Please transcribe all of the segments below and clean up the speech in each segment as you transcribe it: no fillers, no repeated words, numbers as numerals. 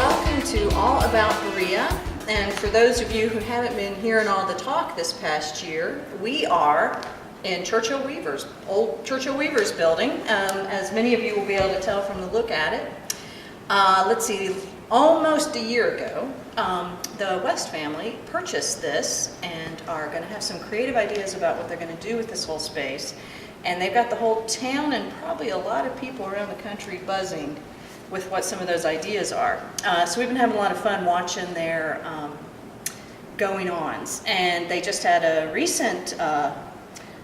welcome to All About Berea. And for those of you who haven't been hearing all the talk this past year, we are in Churchill Weavers, old Churchill Weavers building, as many of you will be able to tell from the look at it. Let's see, almost a year ago, the West family purchased this and are going to have some creative ideas about what they're going to do with this whole space. And they've got the whole town and probably a lot of people around the country buzzing with what some of those ideas are. So we've been having a lot of fun watching their going-ons. And they just had a recent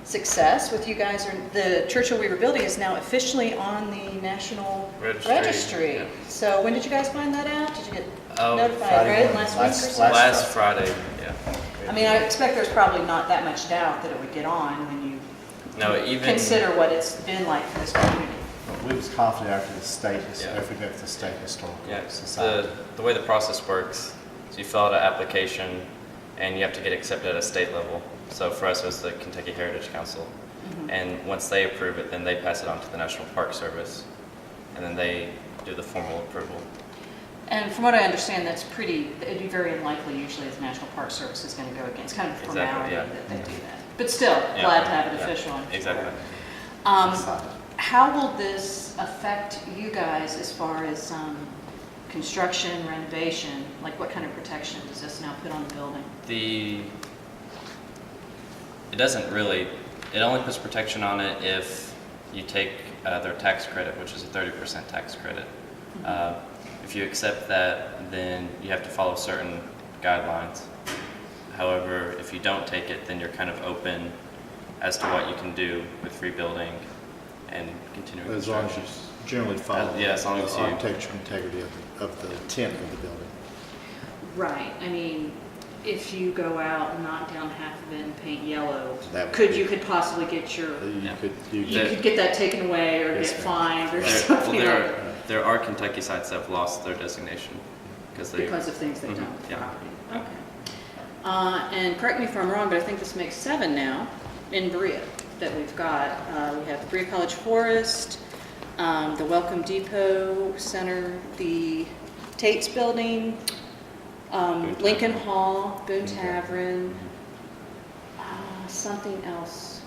success with you guys. The Churchill Weaver building is now officially on the National Registry. Yeah. So when did you guys find that out? Did you get notified, Friday right? Last week or so? Last Friday, yeah. I mean, I expect there's probably not that much doubt that it would get on when you consider what it's been like for this community. We was confident after the state, Yeah. if we go to the state historical Yeah, society. the way the process works is you fill out an application and you have to get accepted at a state level. So for us it was the Kentucky Heritage Council. Mm-hmm. And once they approve it, then they pass it on to the National Park Service. And then they do the formal approval. And from what I understand, it'd be very unlikely usually the National Park Service is going to go against, kind of a formality that they do that. But still, glad to have it official. I'm sure. Exactly. How will this affect you guys as far as construction, renovation? Like what kind of protection does this now put on the building? It doesn't really, it only puts protection on it if you take their tax credit, which is a 30% tax credit. Mm-hmm. If you accept that, then you have to follow certain guidelines. However, if you don't take it, then you're kind of open as to what you can do with rebuilding and continuing As long as you construction. generally follow as long as the you- architecture integrity of the intent of the building. Right. I mean, if you go out and knock down half of it and paint yellow, That would be- you could possibly get your You could you could get that taken away or Yes, get ma'am. fined or something like that. There are Kentucky sites that have lost their designation because Because of things they've done with the Yeah. property. Okay. And correct me if I'm wrong, but I think this makes 7 now in Berea that we've got. We have the Berea College Forest, the Welcome Depot Center, the Tate's Building, Lincoln Hall, Boone Tavern, something else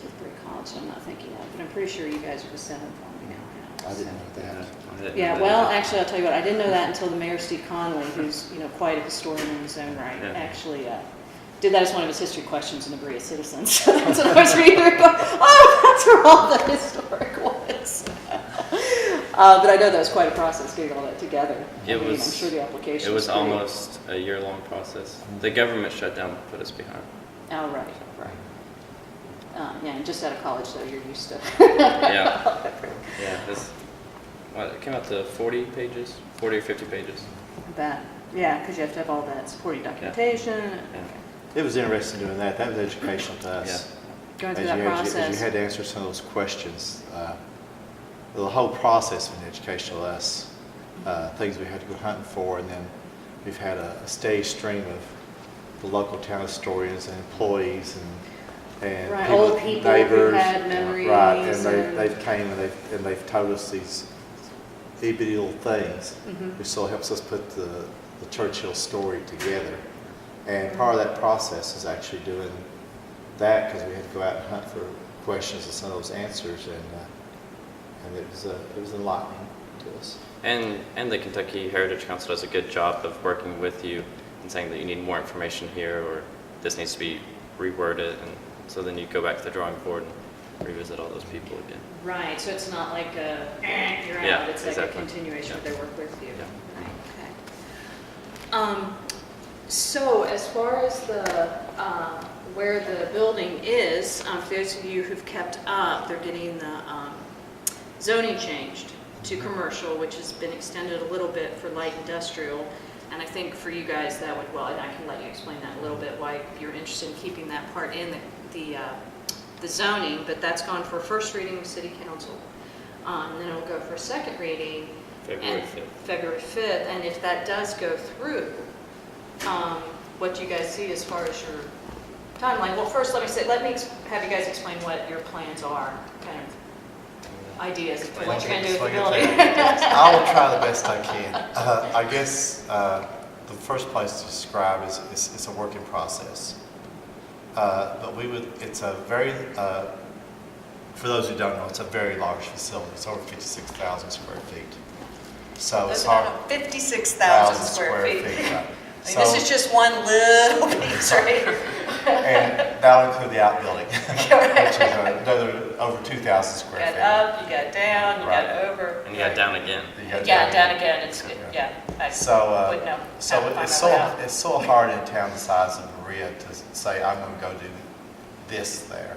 with Berea College I'm not thinking of, but I'm pretty sure you guys are the 7th one we now I have. didn't know that. Yeah, well, actually, I'll tell you what, I didn't know that until the Mayor, Steve Conley, who's, quite a historian in his own right, Yeah. actually did that as one of his history questions in the Berea Citizen. So that's what I was reading there going, oh, that's where all the historic was. But I know that was quite a process getting all that together. I'm sure the application It was great. almost a year-long process. The government shutdown put us behind. Oh, right. Yeah, and just out of college, though, you're used to. Yeah. It came out to 40 pages, 40 or 50 pages. That, yeah, because you have to have all that supporting documentation. Yeah. It was interesting doing that. That was educational to us. Going through As that you process. had to answer some of those questions. The whole process was educational to us. Things we had to go hunting for, and then we've had a steady stream of the local town historians and employees and Right, old people who neighbors, had memories. right, and and- they've came and they've told us these itty little things, Mhm. which still helps us put the Churchill story together. And part of that process is actually doing that, because we had to go out and hunt for questions and some of those answers, and it was enlightening to us. And the Kentucky Heritage Council does a good job of working with you and saying that you need more information here or this needs to be reworded, and so then you go back to the drawing board and revisit all those people again. Right, so it's not like you're out. Yeah, It's like exactly. a continuation of their work with you. Yeah. Right, okay. So as far as the where the building is, for those of you who've kept up, they're getting the zoning changed to commercial, which has been extended a little bit for light industrial. And I think for you guys that would, well, and I can let you explain that a little bit, why you're interested in keeping that part in the zoning, but that's gone for first reading with City Council. And then it'll go for a second reading February 5th. February 5th, and if that does go through, what do you guys see as far as your timeline? Well, first let me have you guys explain what your plans are, kind of ideas for what you're going to do with the building. I will try the best I can. I guess the first place to describe is it's a working process. But it's a very, for those who don't know, it's a very large facility. It's over 56,000 square feet. So it's hard. 56,000 square feet. Right. I mean, this is just one little piece, right? And that'll include the outbuilding, which is another over 2,000 You square got feet. up, you got down, you Right. got over. And you got down again. Yeah, down again, it's good, yeah. I So, would know. so Have to it's find that out. it's so hard in a town the size of Berea to say, I'm going to go do this there,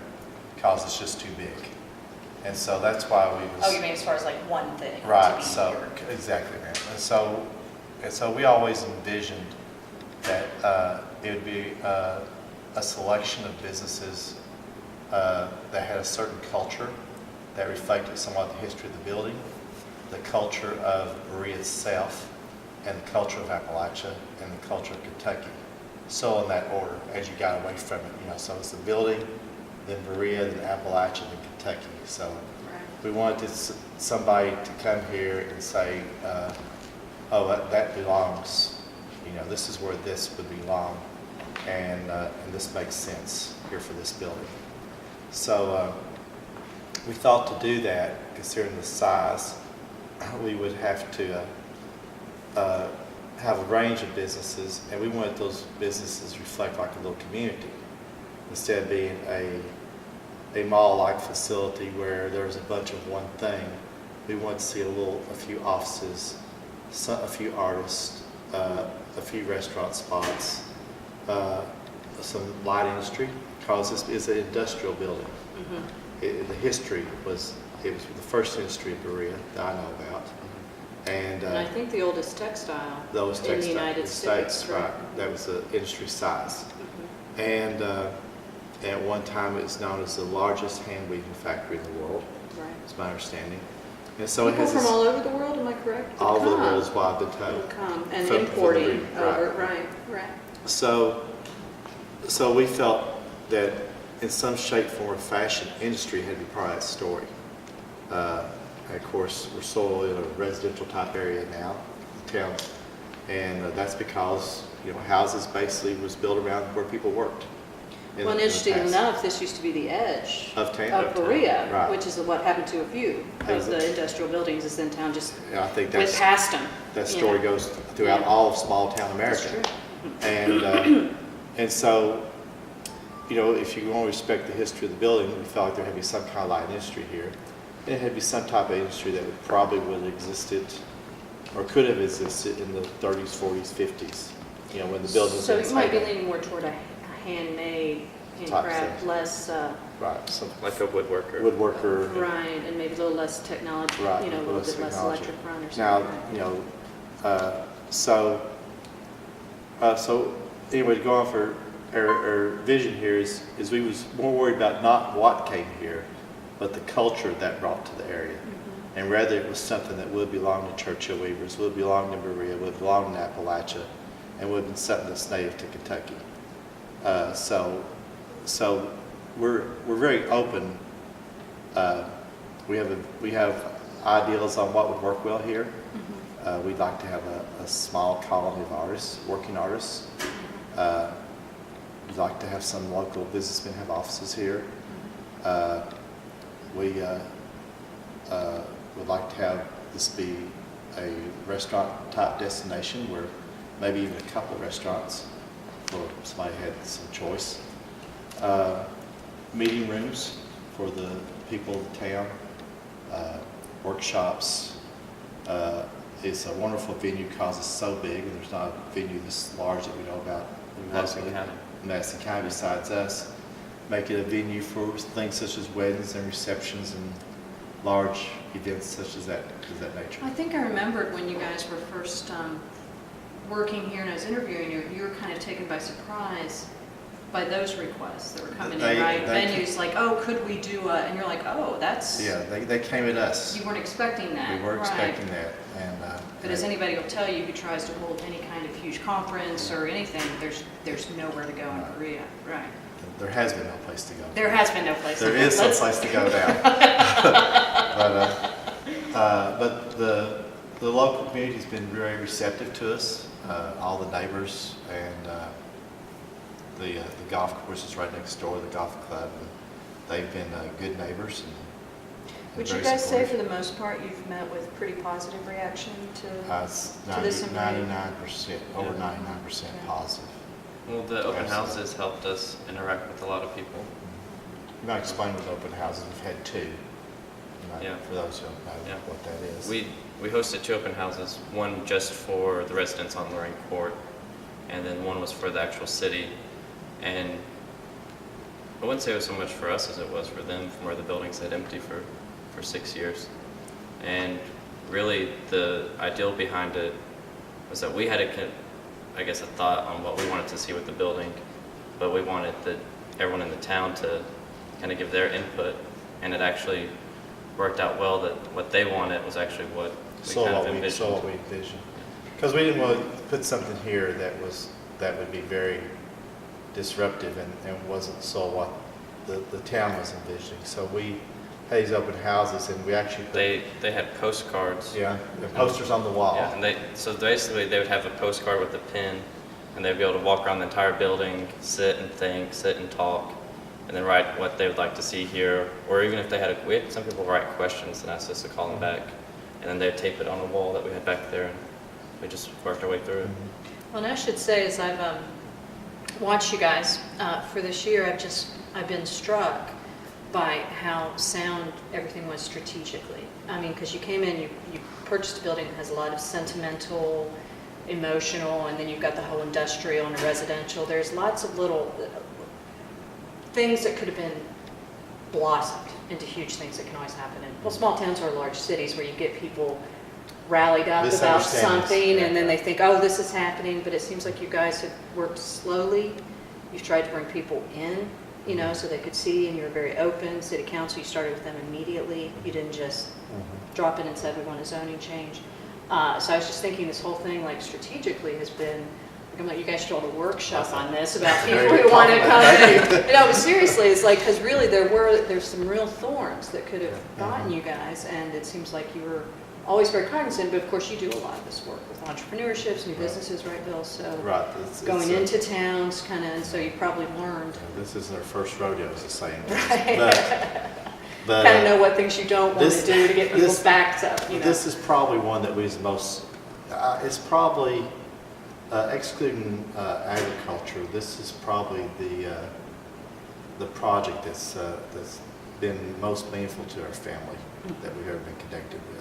because it's just too big. And so that's why we was. Oh, you mean as far as like one thing? to Right, be so, here. exactly, ma'am. And so we always envisioned that it would be a selection of businesses that had a certain culture that reflected somewhat the history of the building, the culture of Berea itself, and the culture of Appalachia, and the culture of Kentucky. So in that order, as you got away from it, so it's the building, then Berea, then Appalachia, then Kentucky. So Right. we wanted somebody to come here and say, oh, that belongs, this is where this would belong, and this makes sense here for this building. So we thought to do that, considering the size, we would have to have a range of businesses, and we wanted those businesses to reflect like a little community, instead of being a mall-like facility where there's a bunch of one thing. We wanted to see a few offices, a few artists, a few restaurant spots, some light industry, because this is an industrial building. Mm-hmm. The history was the first industry of Berea that I know about, and And I think the oldest textile those in the textile United States. right? That was the industry size, Mhm. and at one time it was known as the largest hand weaving factory in the world. Right. It's my understanding, and so it People has from this, all over the world, am I correct? all over the Come. world is what I've been told. Come and From the importing region, over, right. right. So we felt that in some shape, form, or fashion, industry had to be part of that story. And of course, we're sort of in a residential type area now, the town, and that's because houses basically was built around where people worked. Well, and interesting enough, this used to be the edge Of town. of Berea, Right. which is what happened to a few Is of it? the industrial buildings is in town, just I think went past them. that story you know. goes throughout Yeah. all of small town That's America. true. And so, if you want to respect the history of the building, we felt like there had to be some kind of light industry here. And it had to be some type of industry that would have existed or could have existed in the 30s, 40s, 50s, when the building was So in you its might be heyday. leaning more toward a handmade, Type handcraft, thing. less, Right, some Like a woodworker. woodworker. right, and maybe a little less technology, Right, a little less bit less technology. electric run or Now, something. so anyway, to go on for our vision here is we was more worried about not what came here, but the culture that brought to the area. Mm-hmm. And rather it was something that would belong to Churchill Weavers, would belong to Berea, would belong to Appalachia, and would be something that's native to Kentucky. So we're very open. We have ideals on what would work well here. Mm-hmm. We'd like to have a small colony of artists, working artists. We'd like to have some local businessmen have offices here. We would like to have this be a restaurant-type destination where maybe even a couple of restaurants, or somebody had some choice. Meeting rooms for the people of the town, workshops. It's a wonderful venue because it's so big, and there's not a venue this large that we know about. Madison County. Madison County besides us. Make it a venue for things such as weddings and receptions and large events such as that nature. I think I remembered when you guys were first working here and I was interviewing you, you were kind of taken by surprise by those requests that were coming in, right? Venues like, oh, could we do and you're like, oh, that's, Yeah, they came at us. you weren't expecting that. We were right. expecting that, and But as anybody will tell you who tries to hold any kind of huge conference or anything, there's nowhere to go in Berea, right? there has been no place to go. There has been no place. There to go. is some Let's- place to go now. But the local community's been very receptive to us, all the neighbors and the golf course is right next door, the golf club. They've been good neighbors and Would you very guys say supportive. for the most part you've met with pretty positive reaction to It's this amendment? 99%, over 99% positive. Well, the open Absolutely. houses helped us interact with a lot of people. You might explain what open houses, we've had two. Yeah. For those who don't know Yeah. what that is. We hosted 2 open houses, one just for the residents on Lorraine Court, and then one was for the actual city. And I wouldn't say it was so much for us as it was for them, from where the building sat empty for 6 years. And really, the ideal behind it was that we had I guess, a thought on what we wanted to see with the building, but we wanted everyone in the town to kind of give their input, and it actually worked out well that what they wanted was actually what we kind of envisioned. What we envisioned. Because we didn't want to put something here that would be very disruptive and wasn't so what the town was envisioning. So we had these open houses and we actually put, They had postcards. yeah, the posters on the wall. Yeah, and so basically they would have a postcard with a pin, and they'd be able to walk around the entire building, sit and think, sit and talk, and then write what they would like to see here, or even if they had we had some people write questions and asked us to call them back, and then they'd tape it on a wall that we had back there, and we just worked our way through it. Well, and I should say, as I've watched you guys for this year, I've been struck by how sound everything was strategically. I mean, because you came in, you purchased a building that has a lot of sentimental, emotional, and then you've got the whole industrial and residential. There's lots of little things that could have been blossomed into huge things that can always happen in, well, small towns or large cities where you get people rallied up about Misunderstandings. something and then they think, oh, this is happening, but it seems like you guys have worked slowly. You've tried to bring people in, you know, so they could see, and you were very open. City council, you started with them immediately. You didn't just drop in and said we want a zoning change. So I was just thinking this whole thing, like strategically, has been, I'm like, you guys should hold a workshop on this about people Very who want to come compliment. in. You know, but seriously, it's like, because really there's some real thorns that could have gotten you guys, and it seems like you were always very cognizant, but of course you do a lot of this work with entrepreneurships, new businesses, right, Bill? So Right. going into towns, kind of, and so you probably learned. This isn't our first rodeo, as the saying goes. Right. But, Kind of know what things you don't want this- to do to get people's this- backs up, you know. This is probably one that was most, it's probably, excluding agriculture, this is probably the project that's been most meaningful to our family that we've ever been connected with.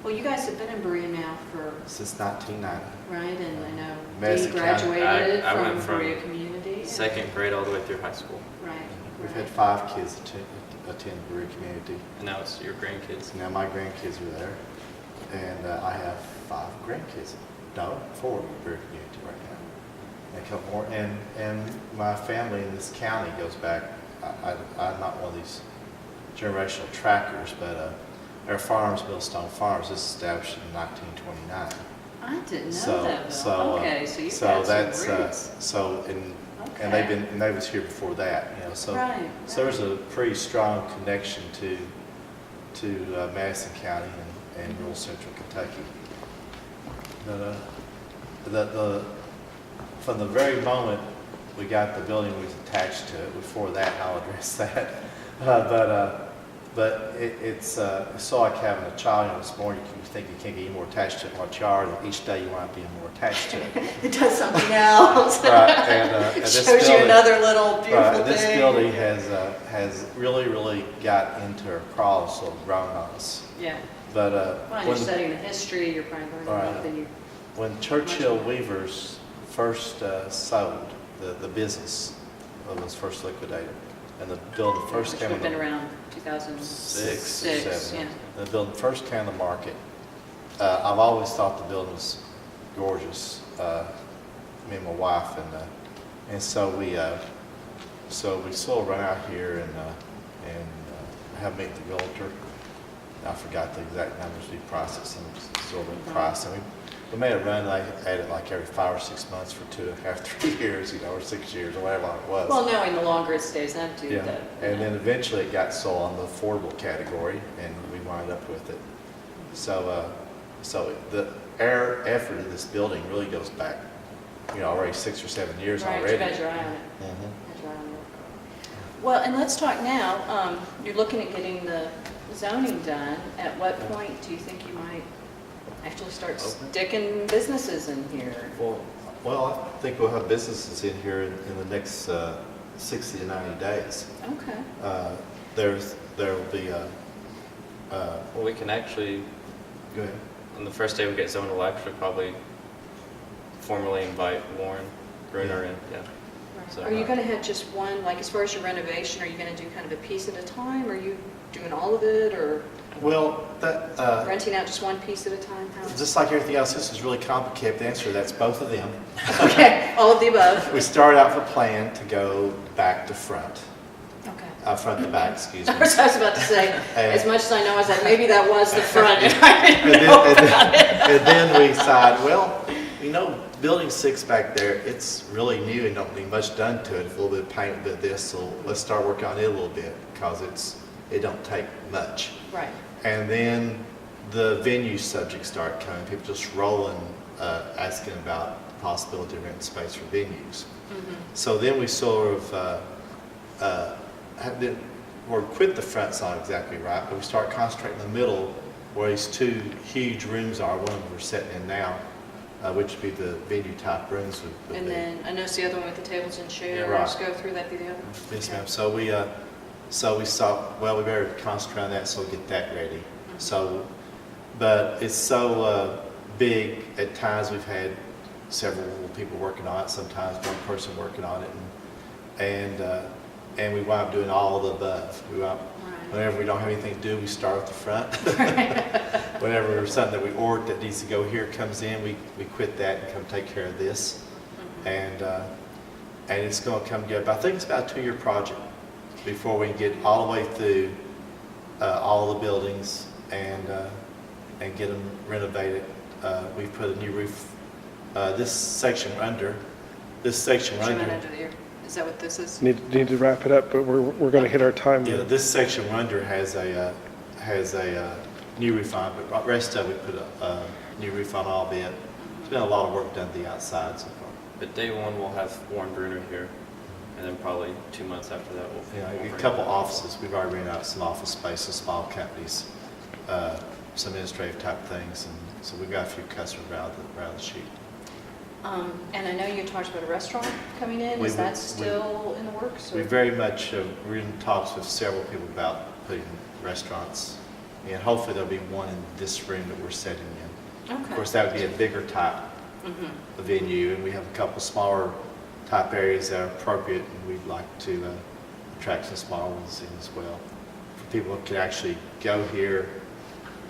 Well, you guys have been in Berea now for, Since 1990. right, and I know Madison Dee County. graduated I went from from Berea Community. and- 2nd grade all the way through high school, Right. We've right. had 5 kids attend Berea Community. and now it's your grandkids. Now my grandkids are there, and I have 5 grandkids. No, 4 in Berea Community right now, and a couple more. And my family in this county goes back. I'm not one of these generational trackers, but our farms, Millstone Farms, is established in 1929. I didn't know So, that, Bill. so, Okay, so you've so got that's some roots. and they've been, and they was here before that, you know. So, Right, so there's a pretty strong connection to Madison County and rural central Kentucky. From the very moment we got the building, we was attached to it. Before that, I'll address that. But it's so like having a child. You know, this morning you think you can't get any more attached to it than what you are, and each day you want to be more attached to it. It does something else. Right, and this Shows you building- another little beautiful Right, thing. this building has really got into our crawl, so grown on us. Yeah. But Well, you're studying the history, you're probably learning Right. more than you. when Churchill Weavers first sold the business, it was first liquidated, and the building first Which came would on have been the around 2006, seven. yeah. The building first came on the market. I've always thought the building was gorgeous. Me and my wife, and so we sort of run out here and have met the realtor. I forgot the exact numbers we priced it, some sort of price, and We made a run, I had it like every 5 or 6 months for 2.5, 3 years, or 6 years, or whatever it was. Well, knowing the longer it stays empty, Yeah, the. and then eventually it got sold on the affordable category, and we wound up with it. So, our effort in this building really goes back, already 6 or 7 years Right, already. you've had your eye on it. Mhm. Had your eye on it. Well, and let's talk now, you're looking at getting the zoning done. At what point do you think you might actually start sticking businesses in here? Well, I think we'll have businesses in here in the next 60 to 90 days. Okay. There will be Well, we can actually, go ahead. on the first day we get zoned electric, probably formally invite Warren Bruner in, yeah. So, Are you going to have just one, like as far as your renovation, are you going to do kind of a piece at a time? Are you doing all of it, or Well, that renting out just one piece at a time? How? just like everything else, this is really complicated. The answer to that's both of them. Okay, all of the above. We started out with a plan to go back to front, Okay. front to back, excuse me. I was about to say, as much as I know, I was like, maybe that was the front. And I didn't know about it. and then we decided, well, Building 6 back there, it's really new and don't need much done to it. It's a little bit of paint, a bit of this, so let's start working on it a little bit because it don't take much. Right. And then the venue subjects start coming. People just rolling, asking about the possibility of renting space for venues. Mm-hmm. So then we sort of quit the front's not exactly right, but we start concentrating in the middle where these two huge rooms are. One of them we're sitting in now, which would be the venue type rooms. Would And be. then I noticed the other one with the tables and chairs. Yeah, right. Go through that, be the other. Yes, Okay. ma'am. So we saw, well, we better concentrate on that so we get that ready. Mm-hmm. So, but it's so big, at times we've had several people working on it, sometimes one person working on it, and we wind up doing all of the above. Whenever we don't have anything to do, we start at the front. Whenever there's something that we ordered that needs to go here comes in, we quit that and come take care of this. Mm-hmm. And it's going to come together. But I think it's about a 2-year project before we can get all the way through all the buildings and get them renovated. We've put a new roof. This section under. Is that what this is? Need to wrap it up, but we're going to hit our time. Yeah, this section under has a new roof on, but the rest of it put a new roof on all of it. There's been a lot of work done to the outside so far. But day one, we'll have Warren Bruner here, and then probably 2 months after that, we'll A bring couple him. offices, we've already rented out some office space to small companies, some administrative type things, and so we've got a few customers around the sheet. And I know you talked about a restaurant coming in. Is that still in the works? Or? We very much, we're in talks with several people about putting restaurants, and hopefully there'll be one in this room that we're setting in. Okay. Of course, that would be a bigger type Mm-hmm. of venue, and we have a couple smaller type areas that are appropriate, and we'd like to attract some smaller ones in as well. For people who can actually go here,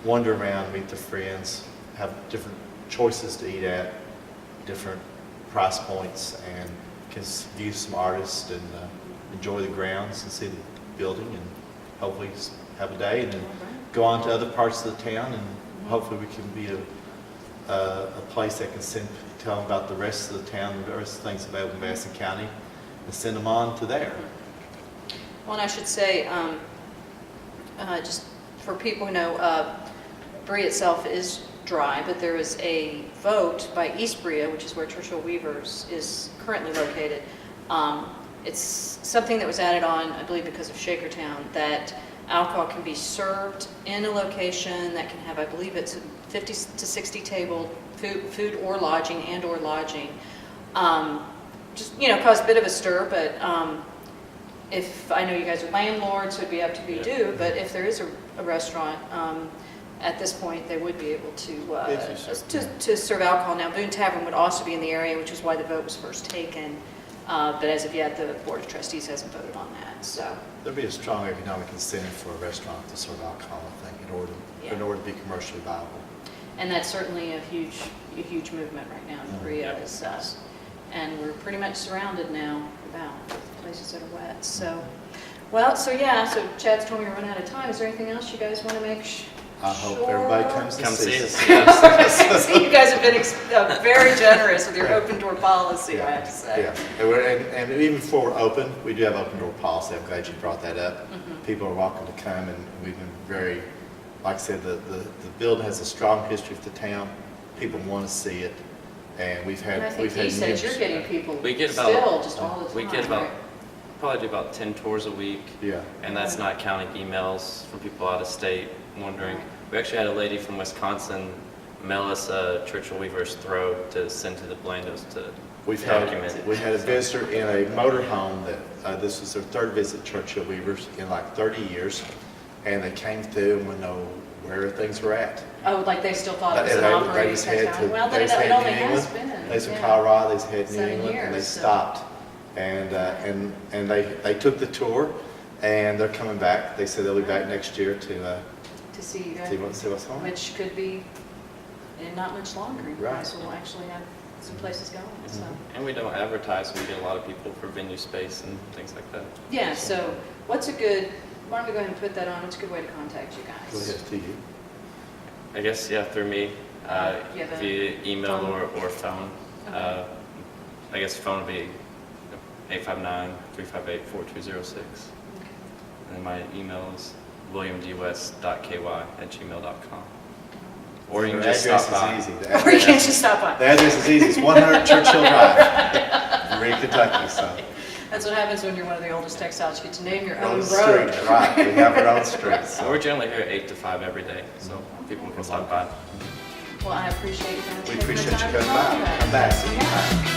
wander around, meet their friends, have different choices to eat at, different price points, and can view some artists and enjoy the grounds and see the building, and hopefully have a day, and then go on to other parts of the town, and hopefully we can be a place that can tell them about the rest of the town, the rest of the things available in Madison County, and send them on to there. Well, and I should say, just for people who know, Berea itself is dry, but there is a vote by East Berea, which is where Churchill Weavers is currently located. It's something that was added on, I believe, because of Shakertown, that alcohol can be served in a location that can have, I believe it's 50 to 60 table food or lodging and/or lodging. Just, cause a bit of a stir, but if, I know you guys are landlords, so it'd be up to you do, but if there is a restaurant, at this point, they would be able to serve alcohol. Now, Boone Tavern would also be in the area, which is why the vote was first taken. But as of yet, the Board of Trustees hasn't voted on that, so. There'd be a strong economic incentive for a restaurant to serve alcohol, I think, in order to be commercially viable. And that's certainly a huge movement right now in Berea. And we're pretty much surrounded now about places that are wet. So, so Chad's told me to run out of time. Is there anything else you guys want to make? I hope everybody comes to Come see see us. us. Yes. See, you guys have been very generous with your open door policy, I have to say. Yeah, and even before we're open, we do have open door policy. I'm glad you brought that up. People are welcome to come, and we've been very, like I said, the building has a strong history of the town. People want to see it, and we've had And I think he said numerous- you're getting people We get still about- just all the time. We get about, right? probably do about 10 tours a week. Yeah. And that's not counting emails from people out of state wondering. We actually had a lady from Wisconsin mail us a Churchill Weavers throw to send to the Blandos to document it. We had a visitor in a motorhome that, this was their third visit to Churchill Weavers in like 30 years. And they came through and would know where things were at. Oh, like they still thought it was They an operating just had textile? to- Well, they then just it had only New has England. been. They was from yeah. Colorado, they just had New 7 England, and they years, so- stopped. And they took the tour, and they're coming back. They said they'll be back next year to To see you guys. see what's on. Which could be in not much longer. You Right. guys will actually have some places going, so. And we don't advertise, we get a lot of people for venue space and things like that. Yeah, so what's a good, why don't we go ahead and put that on? What's a good way to contact you Go guys? ahead, to you. I guess, yeah, through me, You have a via email phone? or phone. Okay. I guess phone would be 859-358-4206. And then my email is williamdwest.ky@gmail.com. Or you can The just address stop by. is easy. The Or you address- can just stop by. The address is easy. It's 100 Churchill Drive, Berea, Kentucky, so. That's what happens when you're one of the oldest textiles. You get to name your own Own road. street, right, we have our own street, So we're so. generally here 8 to 5 every day, so people can stop by. Well, I appreciate you guys We taking the appreciate you time to coming talk by. about it. Come back anytime.